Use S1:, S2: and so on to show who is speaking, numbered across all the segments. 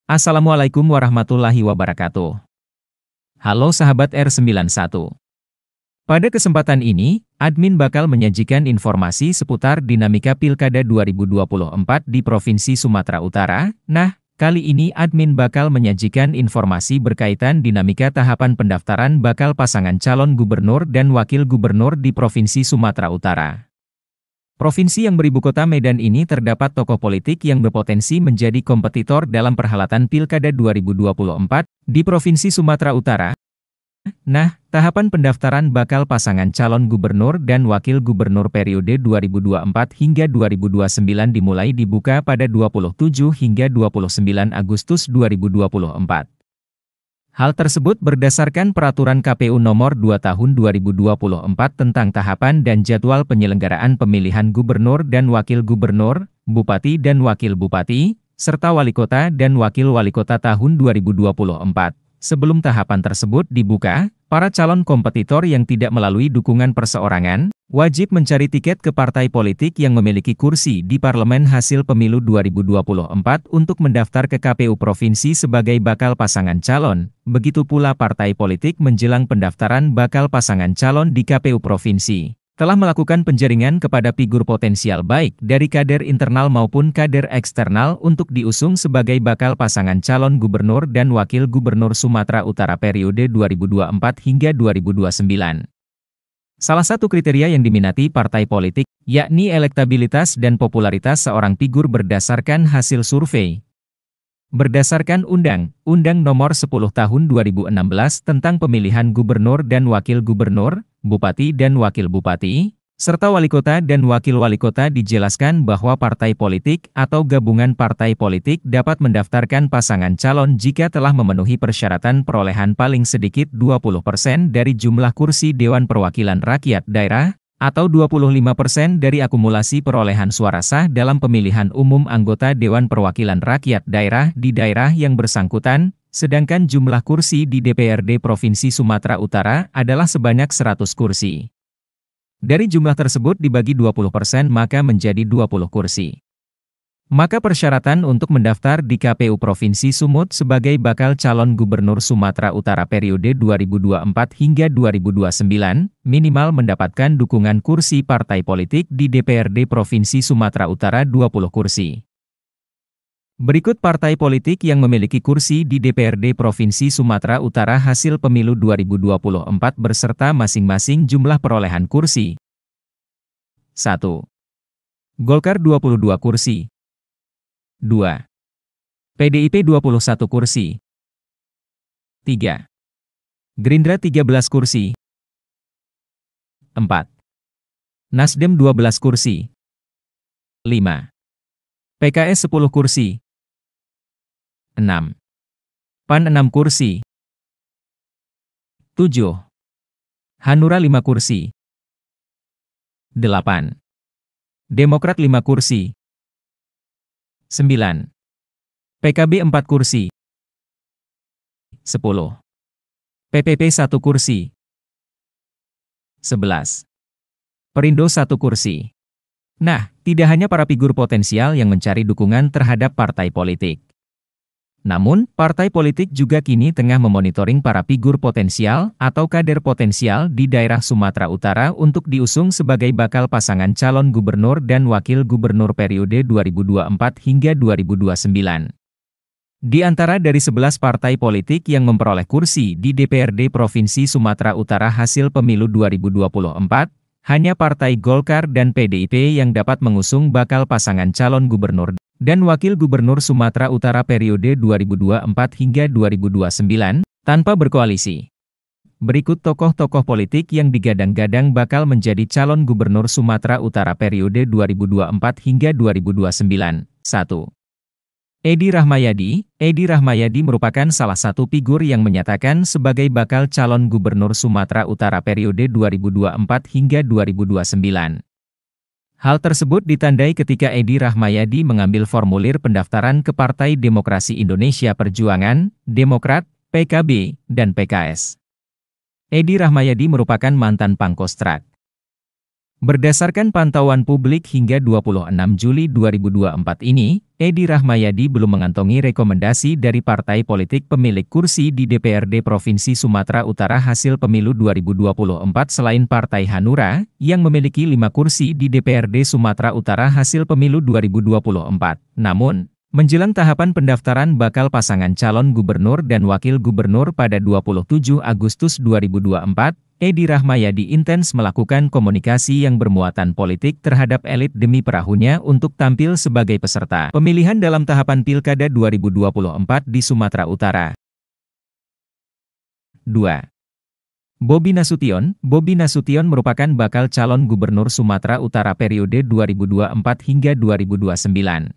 S1: Assalamualaikum warahmatullahi wabarakatuh. Halo sahabat R91. Pada kesempatan ini, admin bakal menyajikan informasi seputar dinamika Pilkada 2024 di Provinsi Sumatera Utara. Nah, kali ini admin bakal menyajikan informasi berkaitan dinamika tahapan pendaftaran bakal pasangan calon gubernur dan wakil gubernur di Provinsi Sumatera Utara. Provinsi yang beribu kota Medan ini terdapat tokoh politik yang berpotensi menjadi kompetitor dalam perhelatan Pilkada 2024 di Provinsi Sumatera Utara. Nah, tahapan pendaftaran bakal pasangan calon gubernur dan wakil gubernur periode 2024 hingga 2029 dimulai dibuka pada 27 hingga 29 Agustus 2024. Hal tersebut berdasarkan Peraturan KPU Nomor 2 Tahun 2024 tentang tahapan dan jadwal penyelenggaraan pemilihan gubernur dan wakil gubernur, bupati dan wakil bupati, serta wali kota dan wakil wali kota tahun 2024. Sebelum tahapan tersebut dibuka, para calon kompetitor yang tidak melalui dukungan perseorangan, wajib mencari tiket ke partai politik yang memiliki kursi di parlemen hasil pemilu 2024 untuk mendaftar ke KPU Provinsi sebagai bakal pasangan calon. Begitu pula partai politik menjelang pendaftaran bakal pasangan calon di KPU Provinsi telah melakukan penjaringan kepada figur potensial baik dari kader internal maupun kader eksternal untuk diusung sebagai bakal pasangan calon gubernur dan wakil gubernur Sumatera Utara periode 2024 hingga 2029. Salah satu kriteria yang diminati partai politik, yakni elektabilitas dan popularitas seorang figur berdasarkan hasil survei. Berdasarkan Undang-Undang Nomor 10 Tahun 2016 tentang pemilihan gubernur dan wakil gubernur, bupati dan wakil bupati, serta wali kota dan wakil wali kota dijelaskan bahwa partai politik atau gabungan partai politik dapat mendaftarkan pasangan calon jika telah memenuhi persyaratan perolehan paling sedikit 20% dari jumlah kursi Dewan Perwakilan Rakyat Daerah, atau 25% dari akumulasi perolehan suara sah dalam pemilihan umum anggota Dewan Perwakilan Rakyat Daerah di daerah yang bersangkutan, sedangkan jumlah kursi di DPRD Provinsi Sumatera Utara adalah sebanyak 100 kursi. Dari jumlah tersebut dibagi 20% maka menjadi 20 kursi. Maka persyaratan untuk mendaftar di KPU Provinsi Sumut sebagai bakal calon gubernur Sumatera Utara periode 2024 hingga 2029, minimal mendapatkan dukungan kursi partai politik di DPRD Provinsi Sumatera Utara 20 kursi. Berikut partai politik yang memiliki kursi di DPRD Provinsi Sumatera Utara hasil pemilu 2024 berserta masing-masing jumlah perolehan kursi. 1. Golkar 22 kursi. 2. PDIP 21 kursi. 3. Gerindra 13 kursi. 4. Nasdem 12 kursi. 5. PKS 10 kursi. 6. PAN 6 kursi. 7. Hanura 5 kursi. 8. Demokrat 5 kursi. 9. PKB 4 kursi. 10. PPP 1 kursi. 11. Perindo 1 kursi. Nah, tidak hanya para figur potensial yang mencari dukungan terhadap partai politik. Namun, partai politik juga kini tengah memonitoring para figur potensial atau kader potensial di daerah Sumatera Utara untuk diusung sebagai bakal pasangan calon gubernur dan wakil gubernur periode 2024 hingga 2029. Di antara dari 11 partai politik yang memperoleh kursi di DPRD Provinsi Sumatera Utara hasil pemilu 2024, hanya Partai Golkar dan PDIP yang dapat mengusung bakal pasangan calon gubernur dan wakil gubernur Sumatera Utara periode 2024 hingga 2029, tanpa berkoalisi. Berikut tokoh-tokoh politik yang digadang-gadang bakal menjadi calon gubernur Sumatera Utara periode 2024 hingga 2029. 1. Edi Rahmayadi. Edi Rahmayadi merupakan salah satu figur yang menyatakan sebagai bakal calon gubernur Sumatera Utara periode 2024 hingga 2029. Hal tersebut ditandai ketika Edi Rahmayadi mengambil formulir pendaftaran ke Partai Demokrasi Indonesia Perjuangan, Demokrat, PKB, dan PKS. Edi Rahmayadi merupakan mantan Pangkostrat. Berdasarkan pantauan publik hingga 26 Juli 2024 ini, Edi Rahmayadi belum mengantongi rekomendasi dari partai politik pemilik kursi di DPRD Provinsi Sumatera Utara hasil pemilu 2024 selain Partai Hanura, yang memiliki 5 kursi di DPRD Sumatera Utara hasil pemilu 2024. Namun, menjelang tahapan pendaftaran bakal pasangan calon gubernur dan wakil gubernur pada 27 Agustus 2024, Edi Rahmayadi intens melakukan komunikasi yang bermuatan politik terhadap elit demi perahunya untuk tampil sebagai peserta pemilihan dalam tahapan Pilkada 2024 di Sumatera Utara. 2. Bobi Nasution merupakan bakal calon gubernur Sumatera Utara periode 2024 hingga 2029.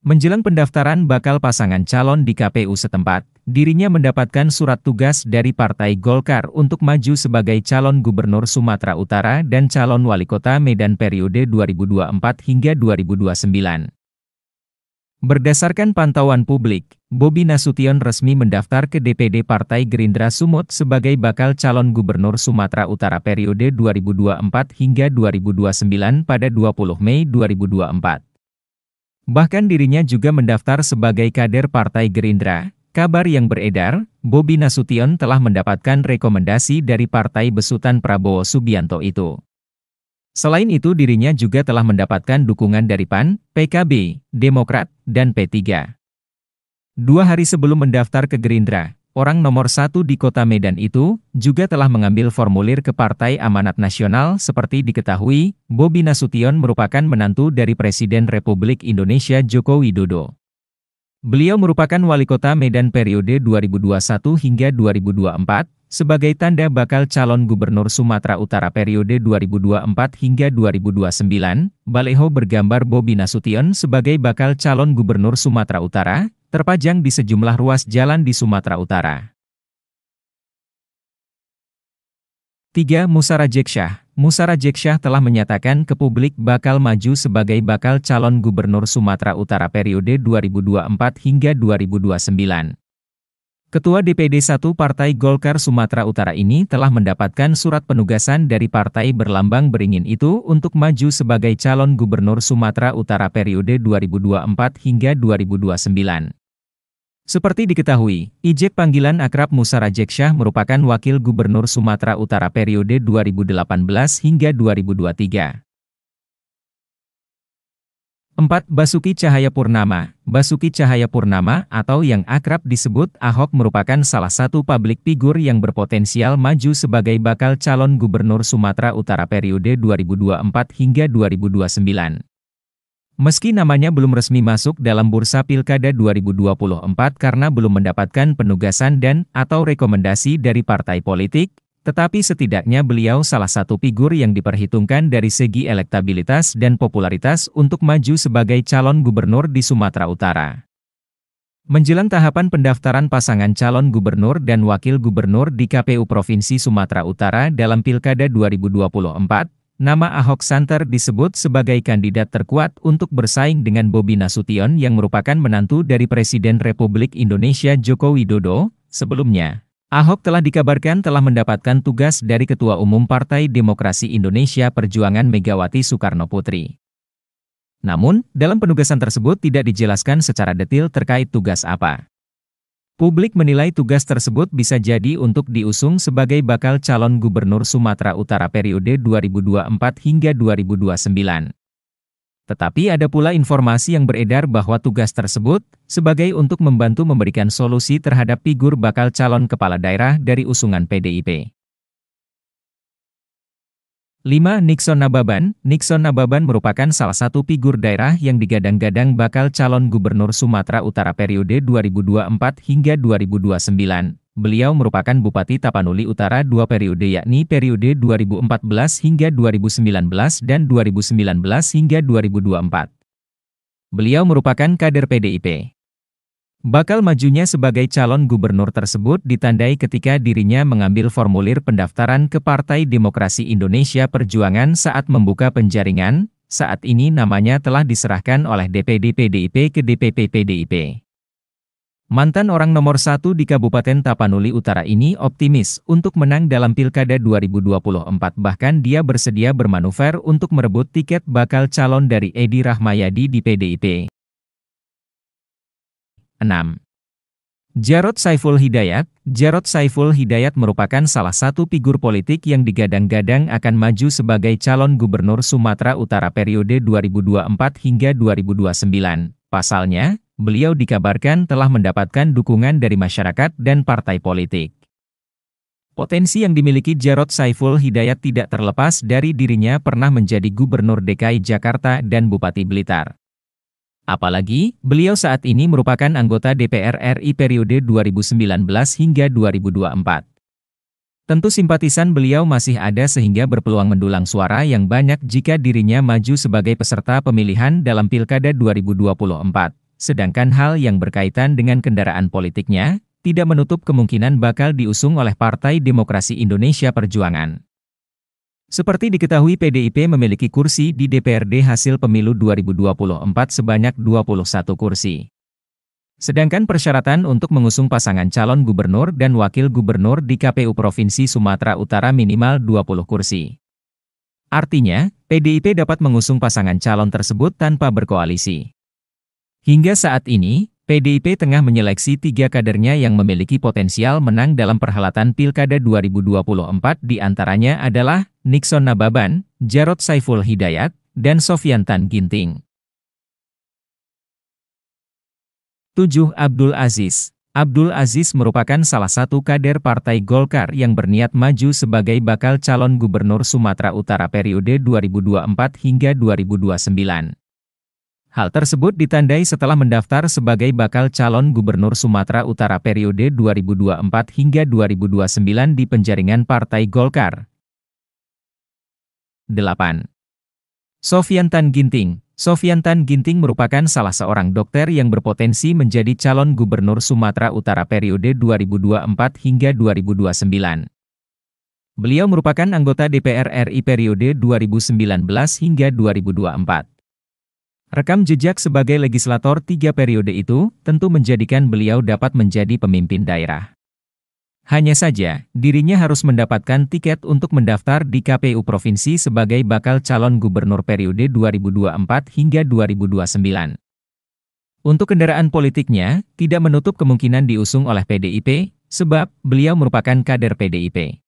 S1: Menjelang pendaftaran bakal pasangan calon di KPU setempat, dirinya mendapatkan surat tugas dari Partai Golkar untuk maju sebagai calon gubernur Sumatera Utara dan calon wali kota Medan periode 2024 hingga 2029. Berdasarkan pantauan publik, Bobi Nasution resmi mendaftar ke DPD Partai Gerindra Sumut sebagai bakal calon gubernur Sumatera Utara periode 2024 hingga 2029 pada 20 Mei 2024. Bahkan dirinya juga mendaftar sebagai kader Partai Gerindra. Kabar yang beredar, Bobi Nasution telah mendapatkan rekomendasi dari Partai Besutan Prabowo Subianto itu. Selain itu dirinya juga telah mendapatkan dukungan dari PAN, PKB, Demokrat, dan P3. 2 hari sebelum mendaftar ke Gerindra, orang nomor 1 di kota Medan itu juga telah mengambil formulir ke Partai Amanat Nasional. Seperti diketahui, Bobi Nasution merupakan menantu dari Presiden Republik Indonesia Joko Widodo. Beliau merupakan wali kota Medan periode 2021 hingga 2024, sebagai tanda bakal calon gubernur Sumatera Utara periode 2024 hingga 2029, baleho bergambar Bobi Nasution sebagai bakal calon gubernur Sumatera Utara, terpajang di sejumlah ruas jalan di Sumatera Utara. 3. Musara Jeksyah telah menyatakan ke publik bakal maju sebagai bakal calon gubernur Sumatera Utara periode 2024 hingga 2029. Ketua DPD 1 Partai Golkar Sumatera Utara ini telah mendapatkan surat penugasan dari partai berlambang beringin itu untuk maju sebagai calon gubernur Sumatera Utara periode 2024 hingga 2029. Seperti diketahui, ijek panggilan akrab Musara Jeksyah merupakan wakil gubernur Sumatera Utara periode 2018 hingga 2023. 4. Basuki Cahayapurnama atau yang akrab disebut Ahok merupakan salah satu publik figur yang berpotensial maju sebagai bakal calon gubernur Sumatera Utara periode 2024 hingga 2029. Meski namanya belum resmi masuk dalam bursa Pilkada 2024 karena belum mendapatkan penugasan dan/atau rekomendasi dari partai politik, tetapi setidaknya beliau salah satu figur yang diperhitungkan dari segi elektabilitas dan popularitas untuk maju sebagai calon gubernur di Sumatera Utara. Menjelang tahapan pendaftaran pasangan calon gubernur dan wakil gubernur di KPU Provinsi Sumatera Utara dalam Pilkada 2024, nama Ahok santer disebut sebagai kandidat terkuat untuk bersaing dengan Bobi Nasution yang merupakan menantu dari Presiden Republik Indonesia Joko Widodo. Sebelumnya, Ahok telah dikabarkan telah mendapatkan tugas dari Ketua Umum Partai Demokrasi Indonesia Perjuangan Megawati Soekarnoputri. Namun, dalam penugasan tersebut tidak dijelaskan secara detail terkait tugas apa. Publik menilai tugas tersebut bisa jadi untuk diusung sebagai bakal calon gubernur Sumatera Utara periode 2024 hingga 2029. Tetapi ada pula informasi yang beredar bahwa tugas tersebut sebagai untuk membantu memberikan solusi terhadap figur bakal calon kepala daerah dari usungan PDIP. 5. Nixon Nababan merupakan salah satu figur daerah yang digadang-gadang bakal calon gubernur Sumatera Utara periode 2024 hingga 2029. Beliau merupakan Bupati Tapanuli Utara 2 periode yakni periode 2014 hingga 2019 dan 2019 hingga 2024. Beliau merupakan kader PDIP. Bakal majunya sebagai calon gubernur tersebut ditandai ketika dirinya mengambil formulir pendaftaran ke Partai Demokrasi Indonesia Perjuangan saat membuka penjaringan. Saat ini namanya telah diserahkan oleh DPD PDIP ke DPP PDIP. Mantan orang nomor 1 di Kabupaten Tapanuli Utara ini optimis untuk menang dalam Pilkada 2024, bahkan dia bersedia bermanuver untuk merebut tiket bakal calon dari Edi Rahmayadi di PDIP. 6. Jarod Saiful Hidayat. Jarod Saiful Hidayat merupakan salah satu figur politik yang digadang-gadang akan maju sebagai calon gubernur Sumatera Utara periode 2024 hingga 2029. Pasalnya, beliau dikabarkan telah mendapatkan dukungan dari masyarakat dan partai politik. Potensi yang dimiliki Jarod Saiful Hidayat tidak terlepas dari dirinya pernah menjadi Gubernur DKI Jakarta dan Bupati Blitar. Apalagi, beliau saat ini merupakan anggota DPR RI periode 2019 hingga 2024. Tentu simpatisan beliau masih ada sehingga berpeluang mendulang suara yang banyak jika dirinya maju sebagai peserta pemilihan dalam Pilkada 2024. Sedangkan hal yang berkaitan dengan kendaraan politiknya, tidak menutup kemungkinan bakal diusung oleh Partai Demokrasi Indonesia Perjuangan. Seperti diketahui, PDIP memiliki kursi di DPRD hasil pemilu 2024 sebanyak 21 kursi. Sedangkan persyaratan untuk mengusung pasangan calon gubernur dan wakil gubernur di KPU Provinsi Sumatera Utara minimal 20 kursi. Artinya, PDIP dapat mengusung pasangan calon tersebut tanpa berkoalisi. Hingga saat ini, PDIP tengah menyeleksi 3 kadernya yang memiliki potensial menang dalam perhelatan Pilkada 2024, di antaranya adalah Nixon Nababan, Jarod Saiful Hidayat, dan Sofyan Ginting. 7. Abdul Aziz. Abdul Aziz merupakan salah satu kader Partai Golkar yang berniat maju sebagai bakal calon gubernur Sumatera Utara periode 2024 hingga 2029. Hal tersebut ditandai setelah mendaftar sebagai bakal calon gubernur Sumatera Utara periode 2024 hingga 2029 di penjaringan Partai Golkar. 8. Sofyan Ginting. Sofyan Ginting merupakan salah seorang dokter yang berpotensi menjadi calon gubernur Sumatera Utara periode 2024 hingga 2029. Beliau merupakan anggota DPR RI periode 2019 hingga 2024. Rekam jejak sebagai legislator 3 periode itu tentu menjadikan beliau dapat menjadi pemimpin daerah. Hanya saja, dirinya harus mendapatkan tiket untuk mendaftar di KPU Provinsi sebagai bakal calon gubernur periode 2024 hingga 2029. Untuk kendaraan politiknya, tidak menutup kemungkinan diusung oleh PDIP, sebab beliau merupakan kader PDIP.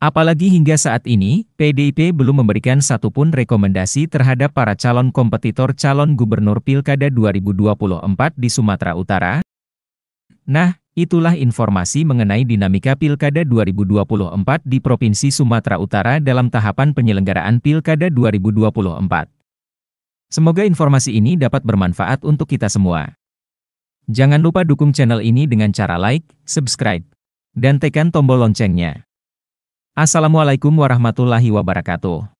S1: Apalagi hingga saat ini, PDIP belum memberikan satupun rekomendasi terhadap para calon kompetitor calon gubernur Pilkada 2024 di Sumatera Utara. Nah, itulah informasi mengenai dinamika Pilkada 2024 di Provinsi Sumatera Utara dalam tahapan penyelenggaraan Pilkada 2024. Semoga informasi ini dapat bermanfaat untuk kita semua. Jangan lupa dukung channel ini dengan cara like, subscribe, dan tekan tombol loncengnya. Assalamualaikum warahmatullahi wabarakatuh.